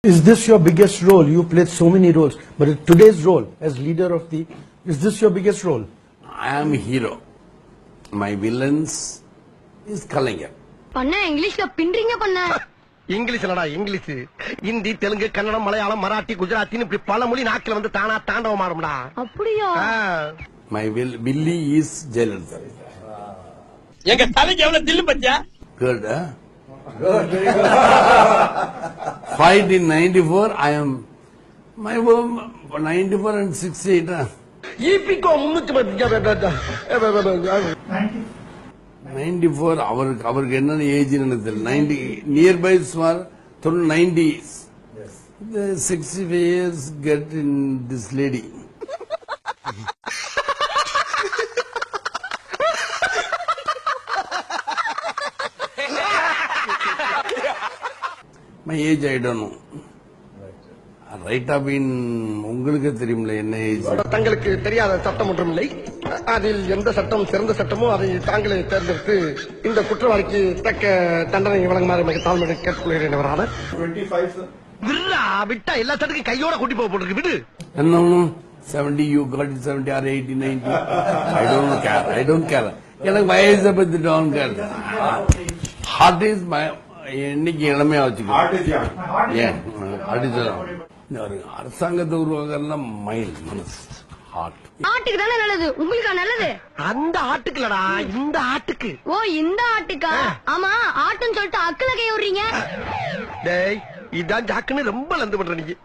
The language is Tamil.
Is this your biggest role? You played so many roles, but today's role as leader of the, is this your biggest role? I am hero. My villains is Kalaignar. பண்ண இங்கிலீஷ்ல பின்றீங்க பண்ண இங்கிலீஷ் இல்லடா இங்கிலீஷ் ஹிந்தி தெலுங்கு கன்னடம் மலையாளம் மராட்டி குஜராத்தின்னு இப்படி பல மொழி நாக்கில வந்து தானா தாண்டவம் ஆடும்டா அப்படியா My Billy is Jayalalitha. எங்க தலைக்கு எவ்வளவு தில்லு பத்தியா Good, huh? Fight in 94, I am, my 94 and 68, huh? ஈபிகோ 310 94, அவருக்கு என்ன ஏஜ் எனக்கு தெரியல 90 நியர்பை சுமார் 90s. The 65 years get in this lady. My age I don't know. Write off in உங்களுக்கு தெரியுமில்ல என்ன ஏஜ். தங்களுக்கு தெரியாத சட்டம் ஒன்றும் இல்லை. அதில் எந்த சட்டம் சிறந்த சட்டமோ அதை தாங்களே தேர்ந்தெடுத்து இந்த குற்றவாளிக்கு தக்க தண்டனை வழங்குமாறு மிக தாழ்மையை கேட்டுக்கொள்கிறேன். அவரான 25 விட்டா எல்லா சட்டத்துக்கும் கையோட கூட்டி போக போட்டுருக்கு விடு. என்ன 70 you got it 70 or 80 90 I don't care. எனக்கு வயசை பத்தி don't care. Heart is my இன்னைக்கு இளமையா வச்சுக்கோ. அரசாங்கத்தை உருவாக்கலாம் மைல் மனசு ஹார்ட். ஆட்டுக்கு தானே நல்லது, உங்களுக்கு நல்லது. அந்த ஆட்டுக்கு இல்லடா இந்த ஆட்டுக்கு. ஓ இந்த ஆட்டுக்கா? ஆமா ஆட்டுன்னு சொல்லிட்டு அக்கல கை விடுறீங்க. டேய் இதான் ஜாக்குன்னு ரொம்ப லந்து பண்ற நீங்க.